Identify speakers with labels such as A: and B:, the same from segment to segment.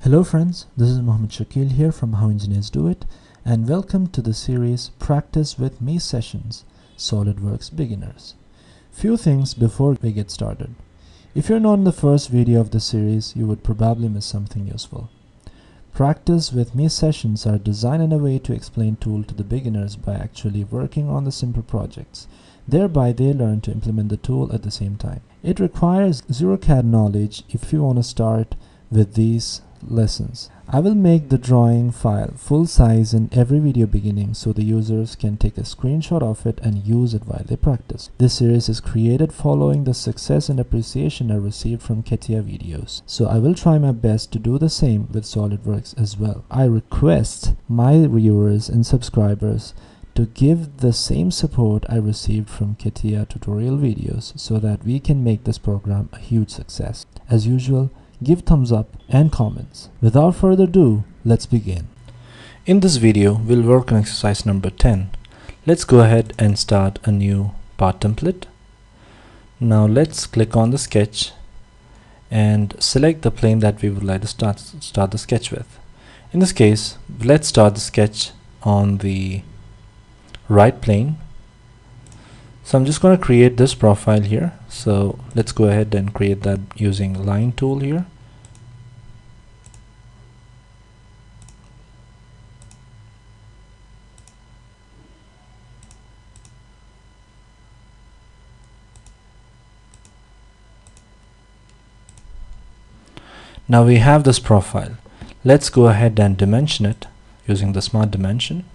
A: Hello friends, this is Mohammed Shakil here from How Engineers Do It, and welcome to the series Practice with Me Sessions, SolidWorks Beginners. Few things before we get started. If you're not in the first video of the series, you would probably miss something useful. Practice with Me sessions are designed in a way to explain tool to the beginners by actually working on the simple projects. Thereby they learn to implement the tool at the same time. It requires zero CAD knowledge if you want to start with these lessons. I will make the drawing file full size in every video beginning so the users can take a screenshot of it and use it while they practice. This series is created following the success and appreciation I received from CAPA videos, so I will try my best to do the same with SolidWorks as well. I request my viewers and subscribers to give the same support I received from CAPA tutorial videos so that we can make this program a huge success. As usual, give thumbs up and comments. Without further ado, let's begin. In this video, we'll work on exercise number 10. Let's go ahead and start a new part template. Now let's click on the sketch and select the plane that we would like to start the sketch with. In this case, let's start the sketch on the right plane. So I'm just going to create this profile here. So let's go ahead and create that using line tool here. Now we have this profile. Let's go ahead and dimension it using the smart dimension.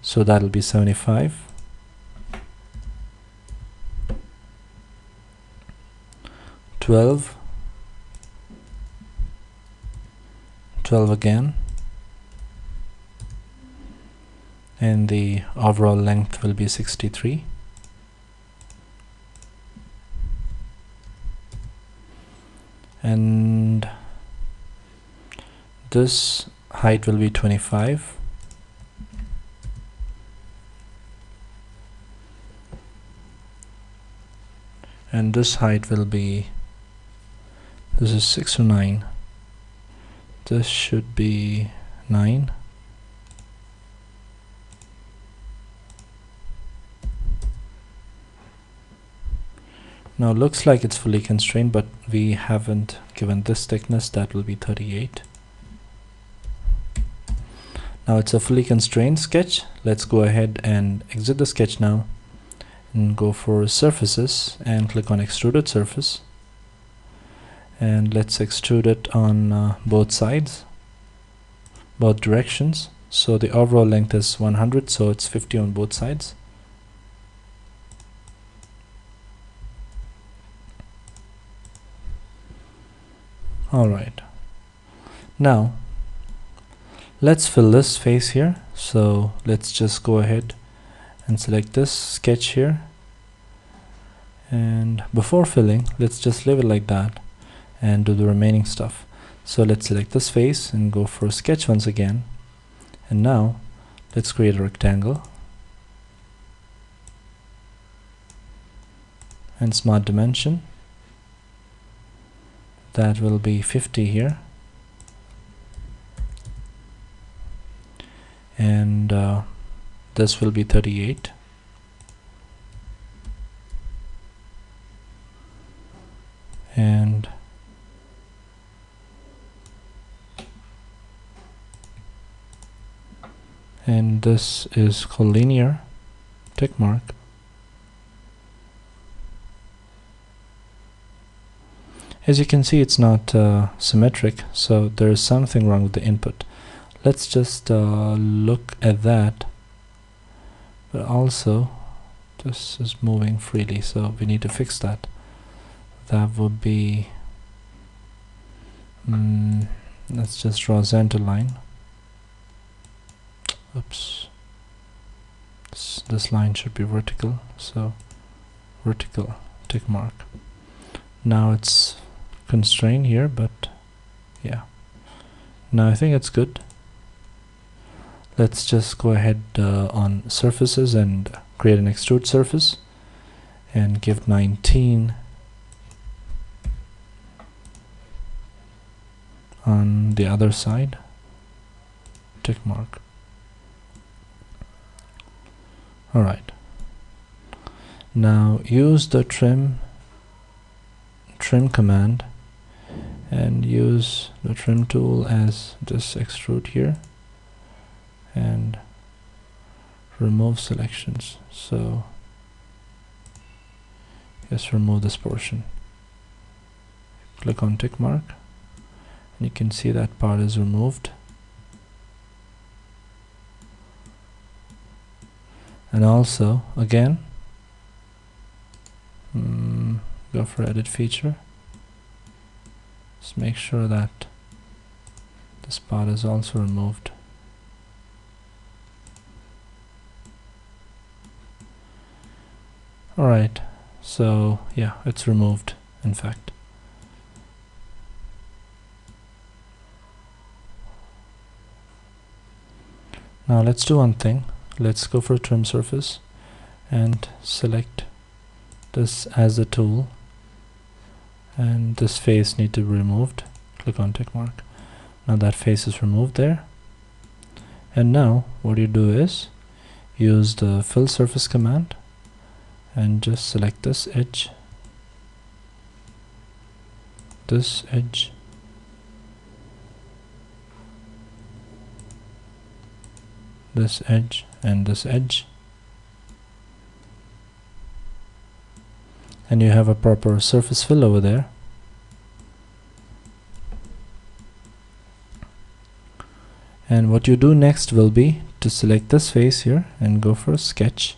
A: So that'll be 75. Twelve again, and the overall length will be 63. And this height will be 25. And this height will be, this is 6 to 9. This should be 9. Now looks like it's fully constrained, but we haven't given this thickness. That will be 38. Now it's a fully constrained sketch. Let's go ahead and exit the sketch now and go for surfaces and click on extruded surface. And let's extrude it on both sides, both directions. So the overall length is 100, so it's 50 on both sides. Alright, now let's fill this face here. So let's just go ahead and select this sketch here, and before filling, let's just leave it like that and do the remaining stuff. So let's select this face and go for sketch once again, and now let's create a rectangle and smart dimension. That will be 50 here, and this will be 38. And this is called linear, tick mark. As you can see, it's not symmetric, so there is something wrong with the input. Let's just look at that. But also, this is moving freely, so we need to fix that. That would be, let's just draw a center line. Oops. This line should be vertical, so vertical, tick mark. Now it's constrained here, but yeah, now I think it's good. Let's just go ahead on surfaces and create an extrude surface and give 19 on the other side, tick mark. Alright, now use the trim command and use the trim tool as this extrude here and remove selections. So just remove this portion, click on tick mark, and you can see that part is removed. And also again go for edit feature, just make sure that this part is also removed. Alright, so yeah, it's removed in fact. Now let's do one thing. Let's go for a trim surface and select this as a tool, and this face need to be removed. Click on tick mark. Now that face is removed there, and now what you do is use the fill surface command and just select this edge, this edge, this edge, and this edge, and you have a proper surface fill over there. And what you do next will be to select this face here and go for sketch,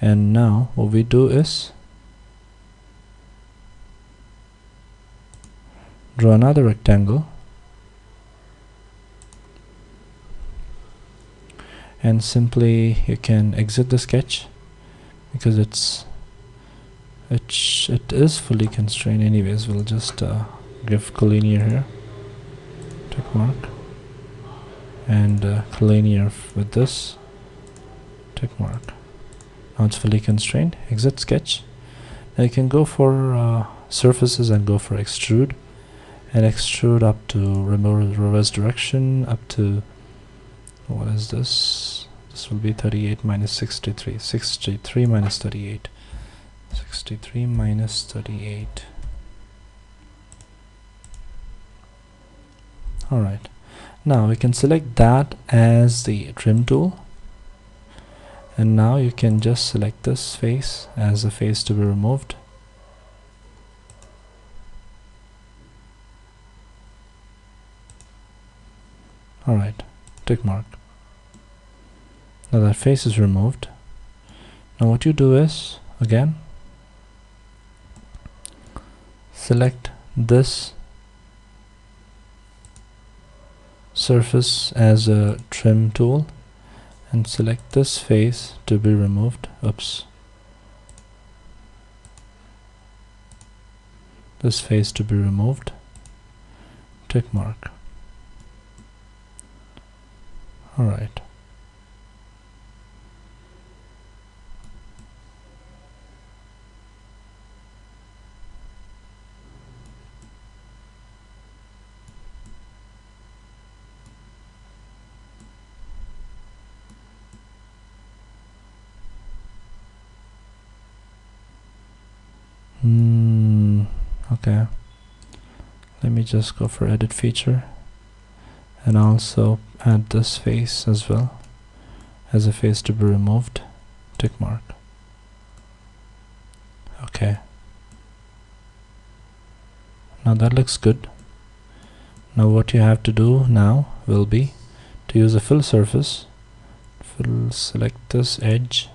A: and now what we do is draw another rectangle and simply you can exit the sketch because it is fully constrained anyways. We'll just give collinear here, tick mark, and collinear with this, tick mark. Now it's fully constrained. Exit sketch. Now you can go for surfaces and go for extrude, and extrude up to reverse direction up to, what is this? This will be 38 minus 63. 63 minus 38. 63 minus 38. Alright. Now we can select that as the trim tool. And now you can just select this face as a face to be removed. Alright. Tick mark. Now that face is removed. Now what you do is, again, select this surface as a trim tool and select this face to be removed. Oops. This face to be removed. Tick mark. Alright. Okay, let me just go for edit feature and also add this face as well as a face to be removed. Tick mark. Okay, now that looks good. Now what you have to do now will be to use a fill surface. Select this edge,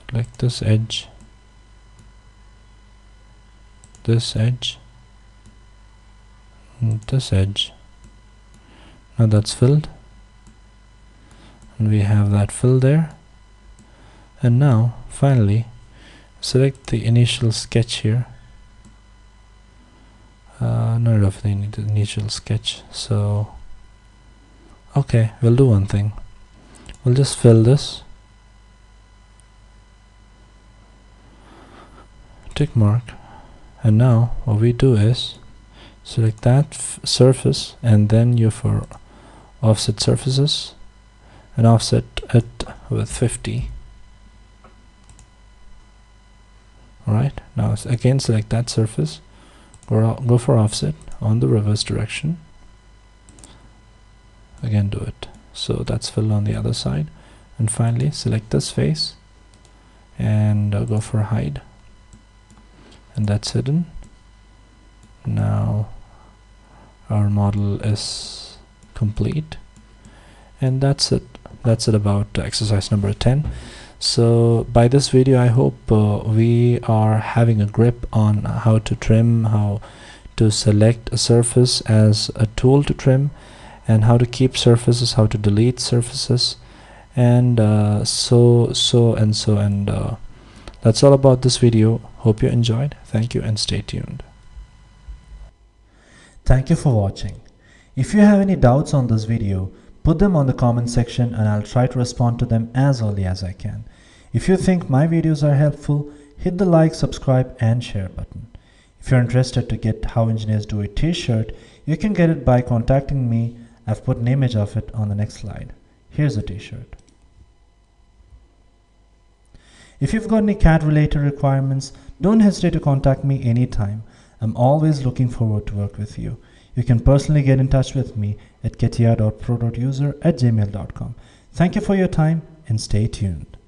A: select this edge, this edge, and this edge. Now that's filled, and we have that fill there. And now finally select the initial sketch here. Not of the initial sketch, so okay, we'll do one thing. We'll just fill this, tick mark, and now what we do is select that surface, and then you for offset surfaces and offset it with 50. Alright, now again select that surface, go for offset on the reverse direction, again do it, so that's filled on the other side. And finally select this face and go for hide, and that's hidden. Now our model is complete, and that's it about exercise number 10. So by this video I hope we are having a grip on how to trim, how to select a surface as a tool to trim, and how to keep surfaces, how to delete surfaces, and that's all about this video. Hope you enjoyed. Thank you and stay tuned. Thank you for watching. If you have any doubts on this video, put them on the comment section and I'll try to respond to them as early as I can. If you think my videos are helpful, hit the like, subscribe and share button. If you're interested to get How Engineers Do It t-shirt, you can get it by contacting me. I've put an image of it on the next slide. Here's a t-shirt. If you've got any CAD related requirements, don't hesitate to contact me anytime. I'm always looking forward to work with you. You can personally get in touch with me at ketia.pro.user@gmail.com. Thank you for your time and stay tuned.